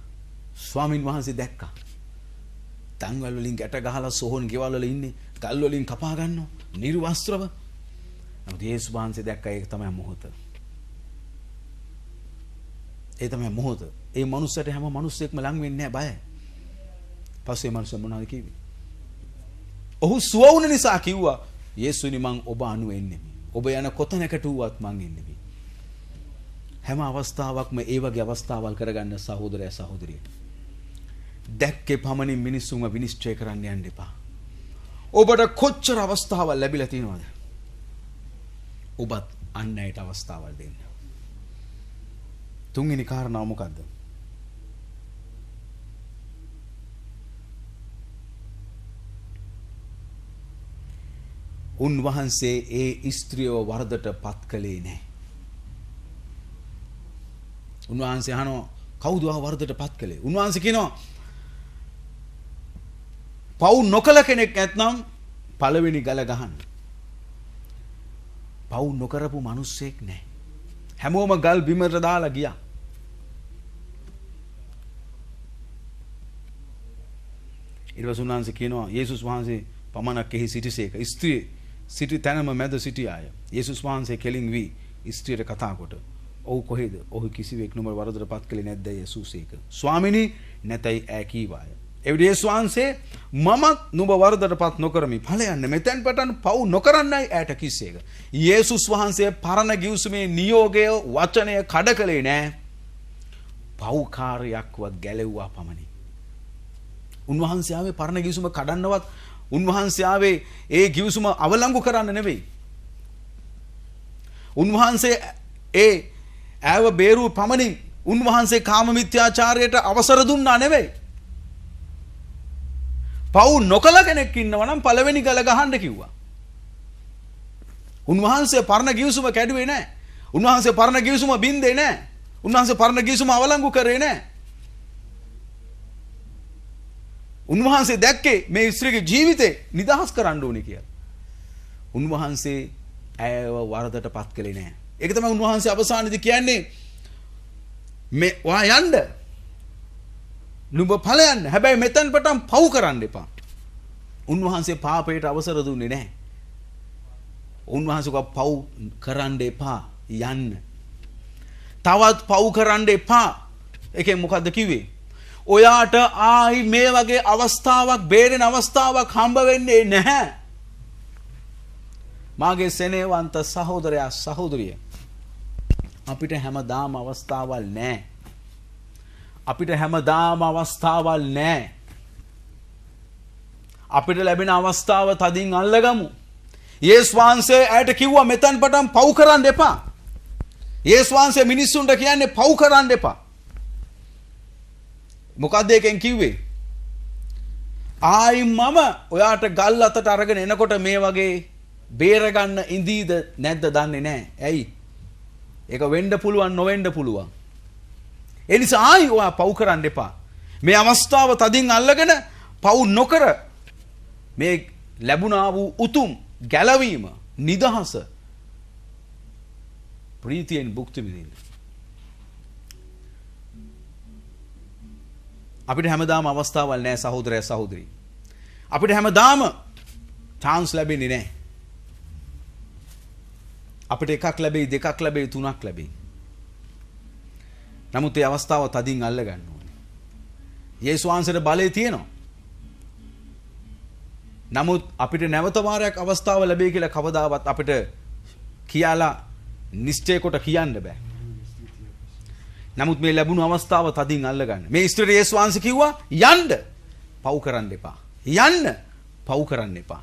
ස්වාමින් වහන්සේ දැක්කා. තංගල් වලින් ගැට ගහලා සෝහන් ගෙවල් වල ඉන්නේ. ගල් වලින් කපා ගන්නවා. නිර්වස්ත්‍රව. නමුත් යේසුස් වහන්සේ දැක්කා ඒක තමයි මොහොත. ඒ තමයි මොහොත. ඒ මනුස්සයට හැම මනුස්සයෙක්ම ලං වෙන්නේ නැහැ බයයි. පස්සේ මනුස්ස මොනවද කිව්වේ? ඔහු සුව වුණ නිසා කිව්වා යේසුනි මං ඔබ අනු එන්නේ. ඔබ යන කොතැනකට වුවත් මං එන්නේ. හැම අවස්ථාවක්ම ඒ වගේ අවස්ථාවල් කරගන්න සහෝදරයා සහෝදරිය. දැක්කේ පමණින් මිනිස්සුන්ව විනිශ්චය කරන්න යන්න එපා. ඔබට කොච්චර අවස්ථාවල් ලැබිලා තියෙනවද? ඔබත් අන් අයට අවස්ථාවල් දෙන්න. තුන්වෙනි කාරණාව මොකද්ද? උන්වහන්සේ ඒ ස්ත්‍රියව වරදට පත් කළේ නැහැ. උන්වහන්සේ අහනවා කවුද වරදට පත් කළේ? උන්වහන්සේ කියනවා පව් නොකල කෙනෙක් නැත්නම් පළවෙනි ගල ගහන්න. පව් නොකරපු මිනිස්සෙක් නැහැ. හැමෝම ගල් බිමට දාලා ගියා. ඊට පස්සේ උන්වහන්සේ කියනවා යේසුස් වහන්සේ පමණක් එහි සිටිසේක. ස්ත්‍රිය සිටි තැනම මැද සිටියාය. යේසුස් වහන්සේ කෙලින් වී ස්ත්‍රියට කතා කොට ඔහු කොහෙද? ඔහු කිසිවෙක් නුඹ වරදට පත් කළේ නැද්ද? යේසුස් ඒක. ස්වාමිනී නැතයි ඈ කීවාය. එවිට යේසුස් වහන්සේ මමත් නුඹ වරදට පත් නොකරමි. ඵලයන් මෙතෙන් පටන් පව් නොකරන්නයි ඈට කිස්සේක. යේසුස් වහන්සේ පරණ ගිවිසුමේ නියෝගය වචනය කඩ කළේ නැහැ. පව්කාරයක්වත් ගැලෙව්වා පමණි. උන්වහන්සේ ආවේ පරණ ගිවිසුම කඩන්නවත් උන්වහන්සේ ආවේ ඒ ගිවිසුම අවලංගු කරන්න නෙවෙයි. උන්වහන්සේ ඒ ඈව බේරුව පමණින් උන්වහන්සේ කාම මිත්‍යාචාරයට අවසර දුන්නා නෙවෙයි. පව් නොකල කෙනෙක් ඉන්නවා නම් පළවෙනි ගල ගහන්න කිව්වා. උන්වහන්සේ පරණ ගිවිසුම කැඩුවේ නැහැ. උන්වහන්සේ පරණ ගිවිසුම බින්දේ නැහැ. උන්වහන්සේ පරණ ගිවිසුම අවලංගු කරේ නැහැ. උන්වහන්සේ දැක්කේ මේ ස්ත්‍රීගේ ජීවිතේ නිදහස් කරන්න ඕනේ කියලා. උන්වහන්සේ ඇයව වරදට පත් කළේ නැහැ. ඒක තමයි උන්වහන්සේ අවසානයේදී කියන්නේ මේ වා යන්න. නුඹ ඵලයන්. හැබැයි මෙතෙන් පටන් පව් කරන්න එපා. උන්වහන්සේ පාපයට අවසර දුන්නේ නැහැ. උන්වහන්සේ කව පව් කරන්න එපා යන්න. තවත් පව් කරන්න එපා. ඒකෙන් මොකද්ද කිව්වේ? ඔයාට ආයි මේ වගේ අවස්ථාවක් බේරෙන අවස්ථාවක් හම්බ වෙන්නේ නැහැ. මාගේ සෙනෙහවන්ත සහෝදරයා සහෝදරිය අපිට හැමදාම අවස්ථාවල් නැහැ. අපිට හැමදාම අවස්ථාවල් නැහැ. අපිට ලැබෙන අවස්ථාව තදින් අල්ලගමු. යේසුස් වහන්සේ ඇයට කිව්වා මෙතෙන් පටන් පව් කරන්න එපා. යේසුස් වහන්සේ මිනිස්සුන්ට කියන්නේ පව් කරන්න එපා. මොකක්ද ඒකෙන් කිව්වේ? ආයි මම ඔයාට ගල් අතට අරගෙන එනකොට මේ වගේ බේරගන්න ඉඳීද නැද්ද දන්නේ නැහැ. ඇයි? ඒක වෙන්න පුළුවන් නොවෙන්න පුළුවන්. ඒ නිසා ආයි ඔයා පව් කරන්න එපා. මේ අවස්ථාව තදින් අල්ලගෙන පව් නොකර මේ ලැබුණා වූ උතුම් ගැලවීම නිදහස ප්‍රීතියෙන් භුක්ති විඳින්න. අපිට හැමදාම අවස්ථාවල් නැහැ සහෝදරය සහෝදරී. අපිට හැමදාම chance ලැබෙන්නේ නැහැ. අපිට එකක් ලැබෙයි, දෙකක් ලැබෙයි, තුනක් ලැබෙයි. නමුත් ඒ අවස්ථාව තදින් අල්ල ගන්න ඕනේ. යේසුස් වහන්සේට බලය තියෙනවා. නමුත් අපිට නැවත වාරයක් අවස්ථාව ලැබෙයි කියලා කවදාවත් අපිට කියලා නිශ්චය කොට කියන්න බෑ. නමුත් මේ ලැබුණු අවස්ථාව තදින් අල්ල ගන්න. මේ ස්ත්‍රියට යේසුස් වහන්සේ කිව්වා යන්න. පව් කරන්න එපා. යන්න. පව් කරන්න එපා.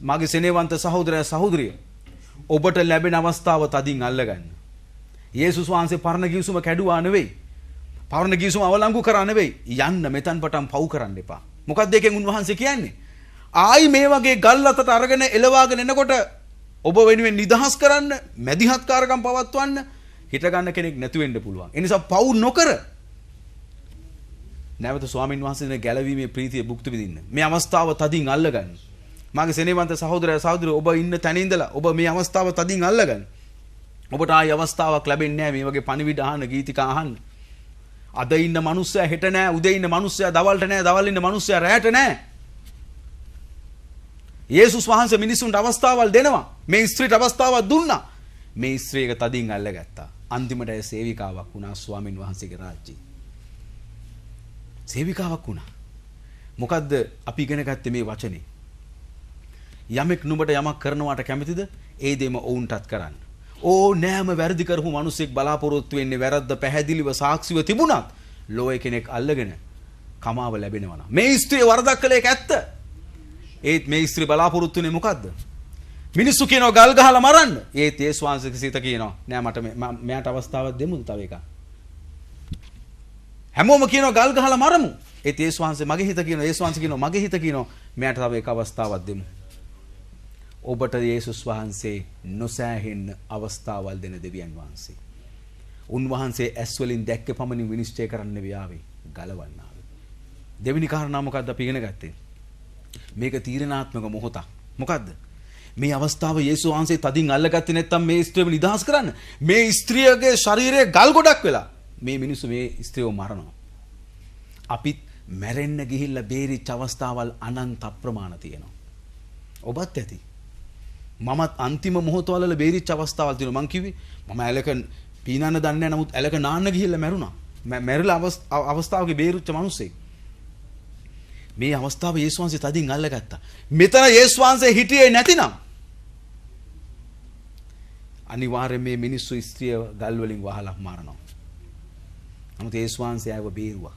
මගේ සෙනෙහවන්ත සහෝදරයා සහෝදරිය ඔබට ලැබෙන අවස්ථාව තදින් අල්ල ගන්න. යේසුස් වහන්සේ පරණ ගිවිසුම කැඩුවා නෙවෙයි. පරණ ගිවිසුම අවලංගු කරා නෙවෙයි. යන්න මෙතන් පටන් පව් කරන්න එපා. මොකක්ද ඒකෙන් උන්වහන්සේ කියන්නේ? ආයි මේ වගේ ගල් අතට අරගෙන එලවාගෙන එනකොට ඔබ වෙනුවෙන් නිදහස් කරන්න, මැදිහත්කාරකම් පවත්වන්න හිත ගන්න කෙනෙක් නැතු වෙන්න පුළුවන්. ඒ නිසා පව් නොකර නැවත ස්වාමින් වහන්සේගේ ගැලවීමේ ප්‍රීතිය භුක්ති විඳින්න. මේ අවස්ථාව තදින් අල්ලගන්න. මාගේ සෙනෙහවන්ත සහෝදරයා සහෝදරිය ඔබ ඉන්න තැන ඉඳලා ඔබ මේ අවස්ථාව තදින් අල්ලගන්න. ඔබට ආයි අවස්ථාවක් ලැබෙන්නේ නැහැ මේ වගේ පණිවිඩ අහන්න, ගීතිකා අහන්න. අද ඉන්න මිනිස්සයා හෙට නැහැ, උදේ ඉන්න මිනිස්සයා දවල්ට නැහැ, දවල් ඉන්න මිනිස්සයා රැයට නැහැ. යේසුස් වහන්සේ මිනිසුන්ට අවස්ථාවල් දෙනවා. මේ ස්ත්‍රීට අවස්ථාවක් දුන්නා. මේ ස්ත්‍රියක තදින් අල්ලගත්තා. අන්තිමට ඒ සේවිකාවක් වුණා ස්වාමින් වහන්සේගේ රාජ්‍යයේ. සේවිකාවක් වුණා. මොකද්ද අපි ඉගෙන ගත්තේ මේ වචනේ? යමෙක් නුඹට යමක් කරනවාට කැමතිද? ඒ දෙම ඔවුන්ටත් කරන්න. නෑම වැරදි කරපු මිනිසෙක් බලාපොරොත්තු වෙන්නේ වැරද්ද පැහැදිලිව සාක්ෂිව තිබුණත් ලෝය කෙනෙක් අල්ලගෙන කමාව ලැබෙනවා නම්. මේ ස්ත්‍රිය වරදක් කළේ ඇත්ත. ඒත් මේ ස්ත්‍රී බලාපොරොත්තු වෙන්නේ මොකද්ද? මිනිස්සු කියනවා ගල් ගහලා මරන්න. ඒත් යේසුස් වහන්සේගේ සිත කියනවා නෑ මට මෙයාට අවස්ථාවක් දෙමුද තව එකක්. හැමෝම කියනවා ගල් ගහලා මරමු. ඒත් යේසුස් වහන්සේ මගේ හිත කියනවා, යේසුස් වහන්සේ කියනවා මගේ හිත කියනවා මෙයාට තව එක අවස්ථාවක් දෙමු. ඔබට යේසුස් වහන්සේ නොසෑහෙන්න අවස්ථාවල් දෙන දෙවියන් වහන්සේ. උන්වහන්සේ ඇස් වලින් දැක්ක පමණින් විනිශ්චය කරන්න නෙවෙයි ආවේ, ගලවන්න ආවේ. දෙවෙනි කාරණා මොකද්ද අපි ඉගෙන ගත්තේ? මේක තීරණාත්මක මොහොතක්. මොකද්ද? මේ අවස්ථාව යේසුස් වහන්සේ තදින් අල්ලගත්තේ නැත්නම් මේ ස්ත්‍රියව නිදහස් කරන්න. මේ ස්ත්‍රියගේ ශරීරයේ ගල් ගොඩක් වෙලා මේ මිනිස්සු මේ ස්ත්‍රියව මරනවා. අපිත් මැරෙන්න ගිහිල්ලා බේරිච්ච අවස්ථාවල් අනන්ත අප්‍රමාණ තියෙනවා. ඔබත් ඇති. මමත් අන්තිම මොහොතවල බේරිච්ච අවස්ථාවල් තියෙනවා. මං කිව්වේ මම ඇලක පීනන්න දන්නේ නැහැ. නමුත් ඇලක නාන්න ගිහිල්ලා මැරුණා. මැරිලා අවස්ථාවක බේරුච්ච මිනිස්සෙක්. මේ අවස්ථාව යේසුස් වහන්සේ තදින් අල්ලගත්තා. මෙතන යේසුස් වහන්සේ හිටියේ නැතිනම් අනිවාර්යයෙන් මේ මිනිස්සු ස්ත්‍රිය ගල් වලින් වහලා මරනවා. නමුත් යේසුස් වහන්සේ ආව බේරුවා.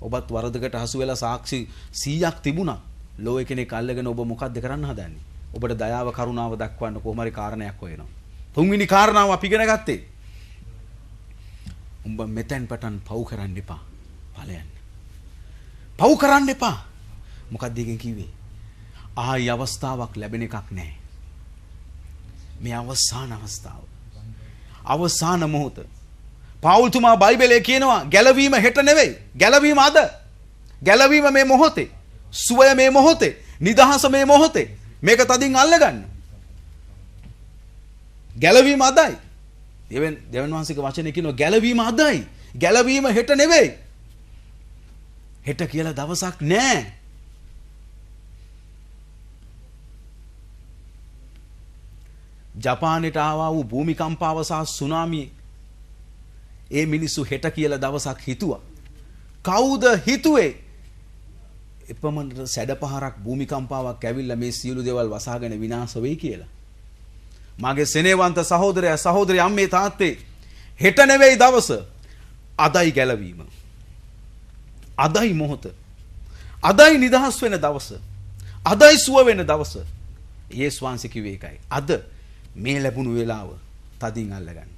ඔබත් වරදකට හසු වෙලා සාක්ෂි 100ක් තිබුණා. ලෝය කෙනෙක් අල්ලගෙන ඔබ මොකද්ද කරන්න හදන්නේ? ඔබට දයාව කරුණාව දක්වන්න කොහොම හරි කාරණයක් හොයනවා. තුන්වෙනි කාරණාව අපි ඉගෙන ගත්තේ. උඹ මෙතෙන් පටන් පව් කරන්න එපා. ඵලයන්. පව් කරන්න එපා. මොකක්ද එකෙන් කිව්වේ? ආයි අවස්ථාවක් ලැබෙන එකක් නැහැ. මේ අවසාන අවස්ථාව. අවසාන මොහොත. පාවුල් තුමා බයිබලයේ කියනවා ගැලවීම හෙට නෙවෙයි. ගැලවීම අද. ගැලවීම මේ මොහොතේ. සුවය මේ මොහොතේ. නිදහස මේ මොහොතේ. මේක තදින් අල්ලගන්න. ගැලවීම අදයි. දෙවන් වහන්සේගේ වචනේ කියනවා ගැලවීම අදයි. ගැලවීම හෙට නෙවෙයි. හෙට කියලා දවසක් නැහැ. ජපානයට ආවා වූ භූමිකම්පාව සහ සුනාමිය ඒ මිනිස්සු හෙට කියලා දවසක් හිතුවා. කවුද හිතුවේ? එපමණට සැඩපහරක් භූමිකම්පාවක් ඇවිල්ලා මේ සියලු දේවල් වසාගෙන විනාශ වෙයි කියලා. මගේ සෙනෙහවන්ත සහෝදරයා සහෝදරිය අම්මේ තාත්තේ හෙට නෙවෙයි දවස. අදයි ගැලවීම. අදයි මොහොත. අදයි නිදහස් වෙන දවස. අදයි සුව වෙන දවස. යේසුස් වහන්සේ කිව්වේ ඒකයි. අද මේ ලැබුණු වේලාව තදින් අල්ලගන්න.